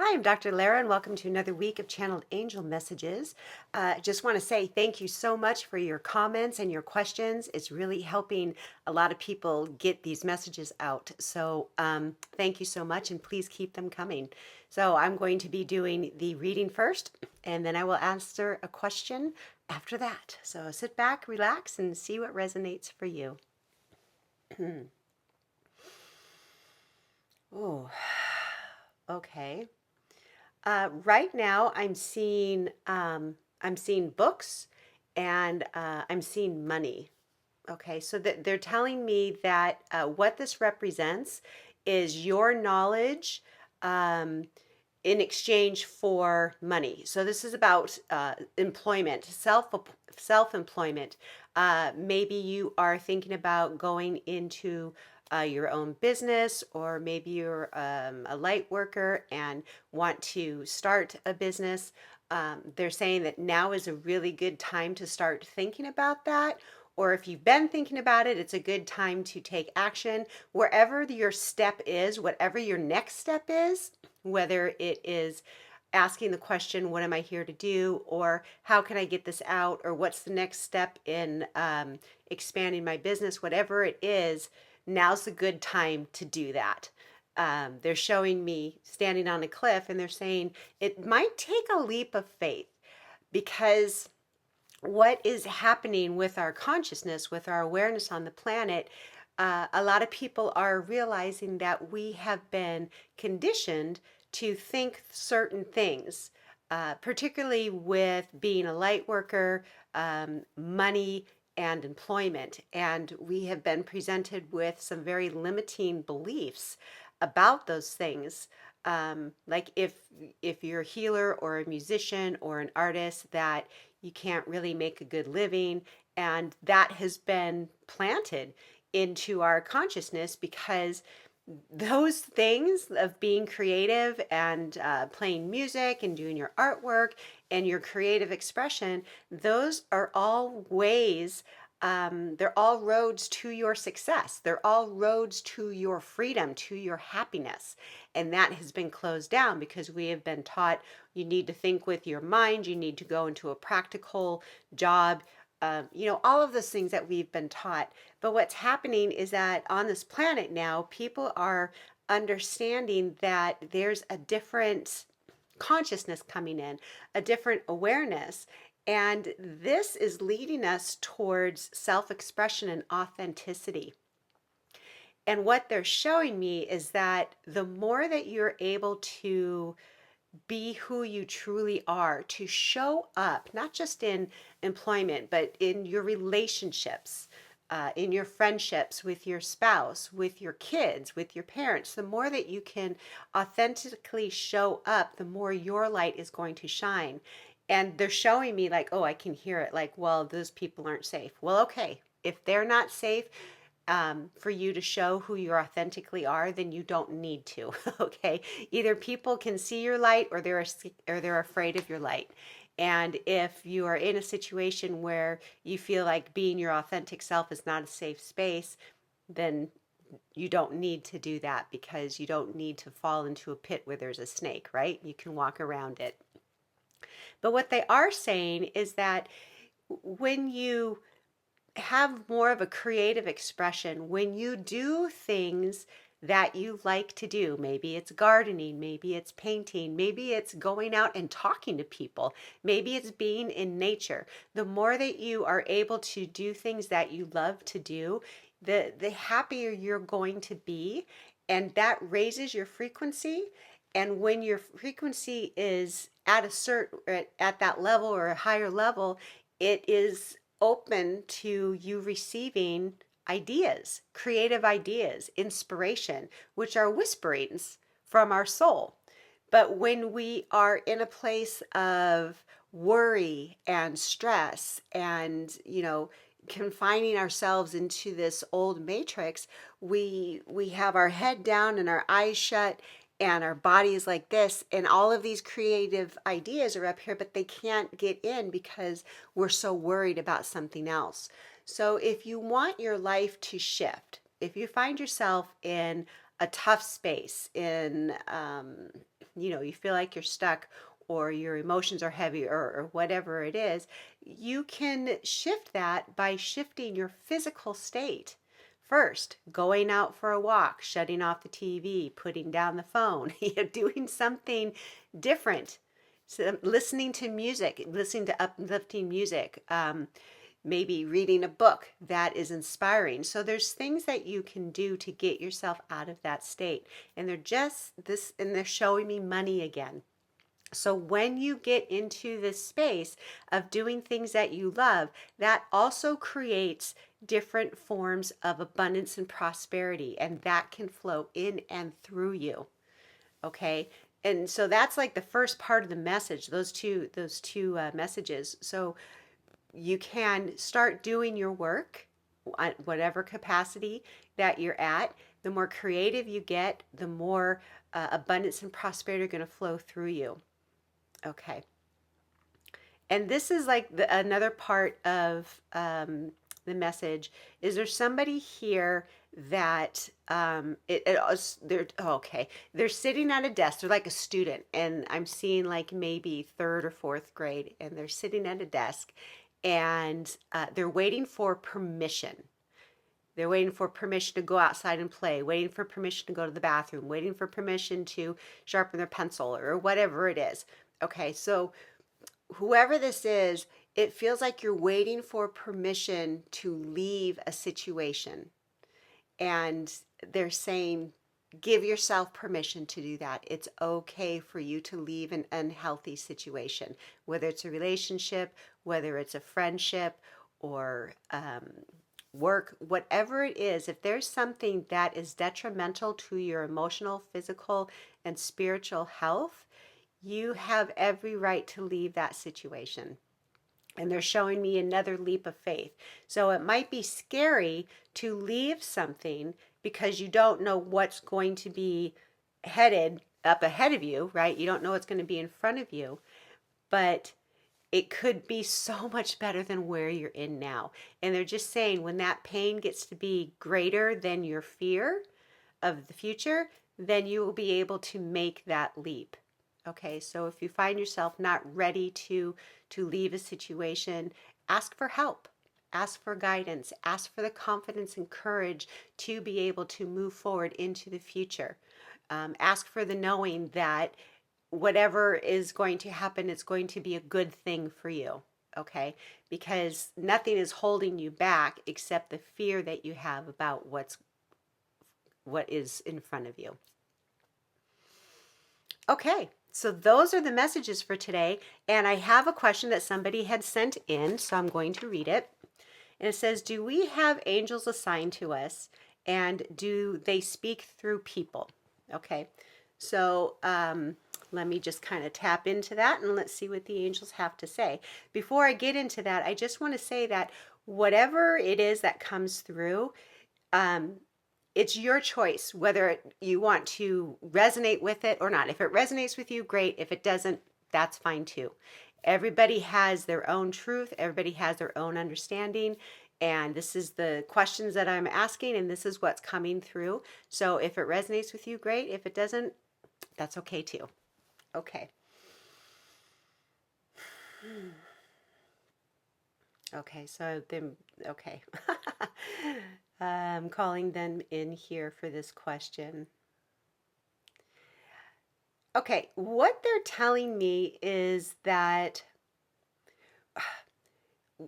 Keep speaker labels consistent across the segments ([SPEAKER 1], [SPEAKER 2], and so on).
[SPEAKER 1] Hi, I'm Dr. Lara, and welcome to another week of Channeled Angel Messages. Just want to say thank you so much for your comments and your questions. It's really helping a lot of people get these messages out. So, thank you so much, and please keep them coming. So, I'm going to be doing the reading first, and then I will answer a question after that. So, sit back, relax, and see what resonates for you. Oh, okay. Right now, I'm seeing books, and I'm seeing money. Okay, so that they're telling me that what this represents is your knowledge um, in exchange for money. So this is about employment, self employment. Maybe you are thinking about going into your own business, or maybe you're a light worker and want to start a business. They're saying that now is a really good time to start thinking about that. Or if you've been thinking about it, it's a good time to take action. Wherever your step is, whatever your next step is, whether it is asking the question, what am I here to do? Or how can I get this out? Or what's the next step in expanding my business? Whatever it is, now's a good time to do that. They're showing me standing on a cliff, and they're saying it might take a leap of faith, because what is happening with our consciousness, with our awareness on the planet, a lot of people are realizing that we have been conditioned to think certain things, particularly with being a light worker, money, and employment. And we have been presented with some very limiting beliefs about those things. Like if you're a healer or a musician or an artist, that you can't really make a good living. And that has been planted into our consciousness, because those things of being creative and playing music and doing your artwork and your creative expression, those are all ways, they're all roads to your success. They're all roads to your freedom, to your happiness. And that has been closed down because we have been taught you need to think with your mind, you need to go into a practical job, all of those things that we've been taught. But what's happening is that on this planet now, people are understanding that there's a different consciousness coming in, a different awareness. And this is leading us towards self expression and authenticity. And what they're showing me is that the more that you're able to be who you truly are, to show up, not just in employment, but in your relationships, in your friendships with your spouse, with your kids, with your parents, the more that you can authentically show up, the more your light is going to shine. And they're showing me, like, oh, I can hear it, like, well, those people aren't safe. Well, okay, if they're not safe, for you to show who you authentically are, then you don't need to. Okay, either people can see your light, or they're afraid of your light. And if you are in a situation where you feel like being your authentic self is not a safe space, then you don't need to do that, because you don't need to fall into a pit where there's a snake, right? You can walk around it. But what they are saying is that when you have more of a creative expression, when you do things that you like to do, maybe it's gardening, maybe it's painting, maybe it's going out and talking to people, maybe it's being in nature. The more that you are able to do things that you love to do, the happier you're going to be, and that raises your frequency. And when your frequency is at a certain, at that level or a higher level, it is open to you receiving ideas, creative ideas, inspiration, which are whisperings from our soul. But when we are in a place of worry and stress and, confining ourselves into this old matrix, we have our head down and our eyes shut, and our body is like this, and all of these creative ideas are up here, but they can't get in because we're so worried about something else. So if you want your life to shift, if you find yourself in a tough space, in you feel like you're stuck, or your emotions are heavy, or whatever it is, you can shift that by shifting your physical state. First, going out for a walk, shutting off the TV, putting down the phone, doing something different. So listening to music, listening to uplifting music, maybe reading a book that is inspiring. So there's things that you can do to get yourself out of that state. And they're showing me money again. So when you get into this space of doing things that you love, that also creates different forms of abundance and prosperity, and that can flow in and through you. Okay? And so that's like the first part of the message, those two messages. So you can start doing your work at whatever capacity that you're at. The more creative you get, the more abundance and prosperity are going to flow through you. Okay. And this is like another part of the message. Is there somebody here that they're sitting at a desk, they're like a student, and I'm seeing like maybe third or fourth grade, and they're sitting at a desk, and they're waiting for permission. They're waiting for permission to go outside and play, waiting for permission to go to the bathroom, waiting for permission to sharpen their pencil, or whatever it is. Okay, so whoever this is, it feels like you're waiting for permission to leave a situation. And they're saying, give yourself permission to do that. It's okay for you to leave an unhealthy situation, whether it's a relationship, whether it's a friendship, or work, whatever it is. If there's something that is detrimental to your emotional, physical, and spiritual health, you have every right to leave that situation. And they're showing me another leap of faith. So it might be scary to leave something because you don't know what's going to be headed up ahead of you, right? You don't know what's going to be in front of you. But it could be so much better than where you're in now. And they're just saying when that pain gets to be greater than your fear of the future, then you will be able to make that leap. Okay, so if you find yourself not ready to leave a situation, ask for help, ask for guidance, ask for the confidence and courage to be able to move forward into the future. Ask for the knowing that whatever is going to happen, it's going to be a good thing for you. Okay, because nothing is holding you back except the fear that you have about what is in front of you. Okay, so those are the messages for today. And I have a question that somebody had sent in, so I'm going to read it. And it says, do we have angels assigned to us? And do they speak through people? Okay, so let me just kind of tap into that and let's see what the angels have to say. Before I get into that, I just want to say that whatever it is that comes through, it's your choice whether you want to resonate with it or not. If it resonates with you, great. If it doesn't, that's fine too. Everybody has their own truth. Everybody has their own understanding. And this is the questions that I'm asking, and this is what's coming through. So if it resonates with you, great. If it doesn't, that's okay too. Okay. Okay, so then, okay. I'm calling them in here for this question. Okay, what they're telling me is that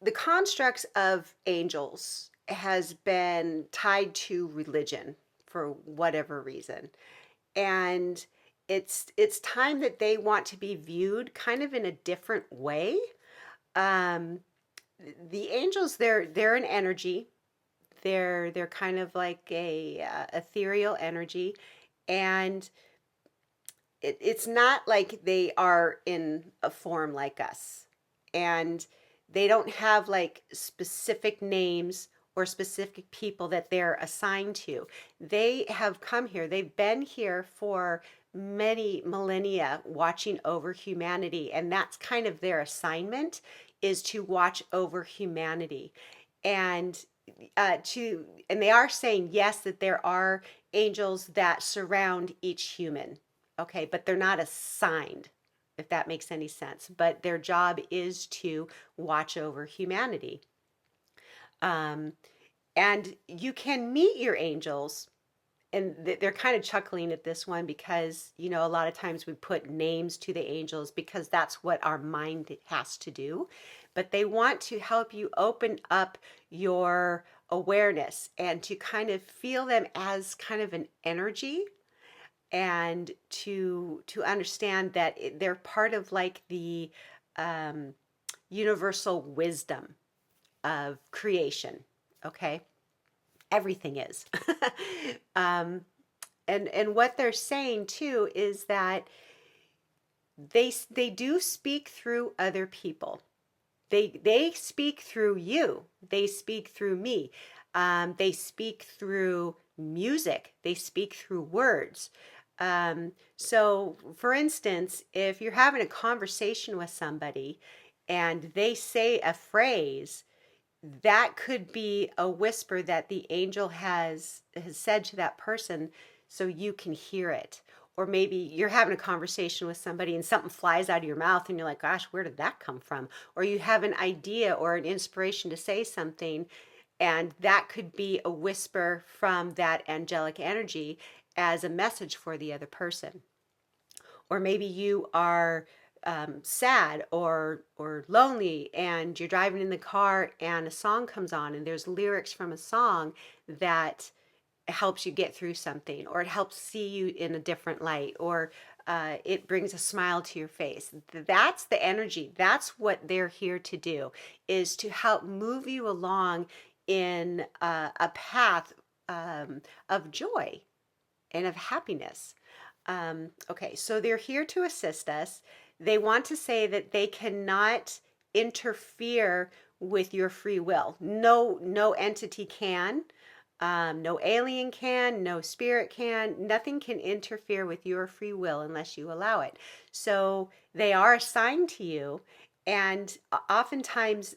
[SPEAKER 1] the constructs of angels has been tied to religion for whatever reason. And it's time that they want to be viewed kind of in a different way. The angels, they're an energy. They're kind of like a ethereal energy, and it's not like they are in a form like us, and they don't have like specific names or specific people that they're assigned to. They have come here. They've been here for many millennia watching over humanity, and that's kind of their assignment, is to watch over humanity. And and they are saying yes, that there are angels that surround each human. Okay, but they're not assigned, if that makes any sense. But their job is to watch over humanity. Um, and you can meet your angels, and they're kind of chuckling at this one because, a lot of times we put names to the angels because that's what our mind has to do. But they want to help you open up your awareness and to kind of feel them as kind of an energy, and to understand that they're part of like the um, universal wisdom of creation. Okay, everything is. um, and what they're saying too is that they do speak through other people. They speak through you. They speak through me. They speak through music. They speak through words. So, for instance, if you're having a conversation with somebody and they say a phrase, that could be a whisper that the angel has said to that person so you can hear it. Or maybe you're having a conversation with somebody and something flies out of your mouth and you're like, gosh, where did that come from? Or you have an idea or an inspiration to say something, and that could be a whisper from that angelic energy as a message for the other person. Or maybe you are sad or lonely, and you're driving in the car and a song comes on and there's lyrics from a song that helps you get through something, or it helps see you in a different light, or it brings a smile to your face. That's the energy. That's what they're here to do, is to help move you along in a path of joy and of happiness. Okay, so they're here to assist us. They want to say that they cannot interfere with your free will. No entity can. No alien can, no spirit can, nothing can interfere with your free will unless you allow it. So they are assigned to you, and oftentimes,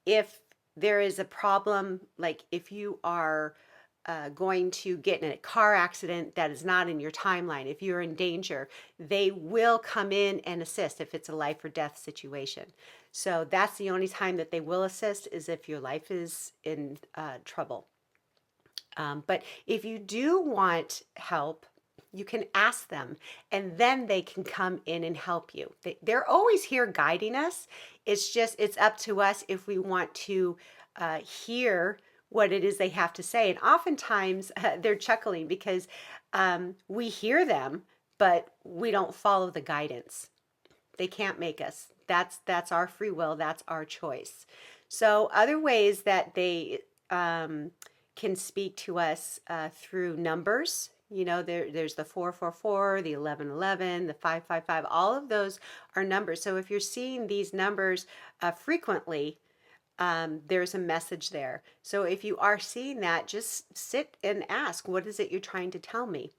[SPEAKER 1] if there is a problem, like if you are going to get in a car accident that is not in your timeline, if you're in danger, they will come in and assist if it's a life or death situation. So that's the only time that they will assist, is if your life is in trouble. But if you do want help, you can ask them, and then they can come in and help you. They're always here guiding us. It's up to us if we want to hear what it is they have to say. And oftentimes they're chuckling because we hear them, but we don't follow the guidance. They can't make us. That's our free will. That's our choice. So other ways that they can speak to us through numbers. There's the 444, the 1111, the 555. All of those are numbers. So if you're seeing these numbers frequently, there's a message there. So if you are seeing that, just sit and ask, what is it you're trying to tell me?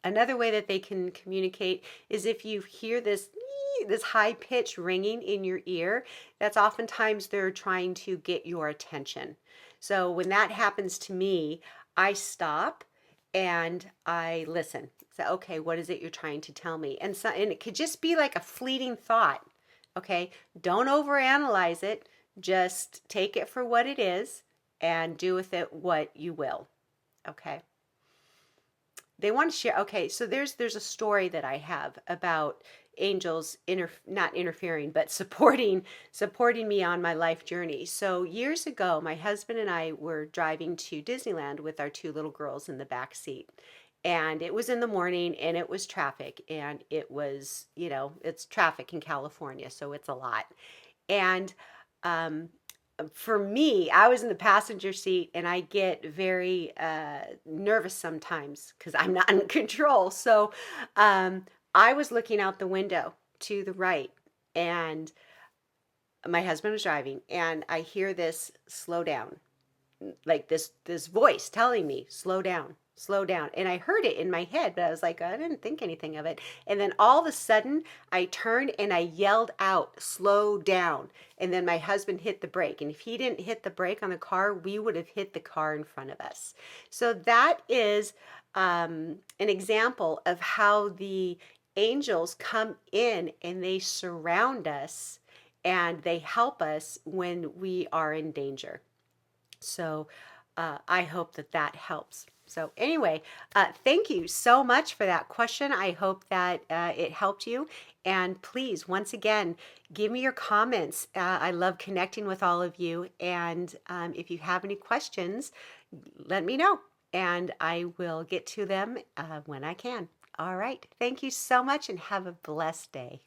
[SPEAKER 1] Another way that they can communicate is if you hear this high pitch ringing in your ear, that's oftentimes they're trying to get your attention. So when that happens to me, I stop and I listen. So, okay, what is it you're trying to tell me? And it could just be like a fleeting thought. Okay, don't overanalyze it. Just take it for what it is and do with it what you will. Okay. They want to share. Okay, so there's a story that I have about angels not interfering, but supporting me on my life journey. So years ago, my husband and I were driving to Disneyland with our two little girls in the back seat. And it was in the morning and it was traffic, and it was, it's traffic in California, so it's a lot. And um, for me, I was in the passenger seat and I get very nervous sometimes because I'm not in control. So I was looking out the window to the right, and my husband was driving, and I hear this slow down, like this voice telling me slow down, slow down. And I heard it in my head, but I was like, I didn't think anything of it. And then all of a sudden I turned and I yelled out, slow down. And then my husband hit the brake, and if he didn't hit the brake on the car, we would have hit the car in front of us. So that is an example of how the angels come in and they surround us and they help us when we are in danger. So I hope that that helps. So anyway, thank you so much for that question. I hope that it helped you. And please, once again, give me your comments. I love connecting with all of you. And if you have any questions, let me know and I will get to them when I can. All right. Thank you so much and have a blessed day.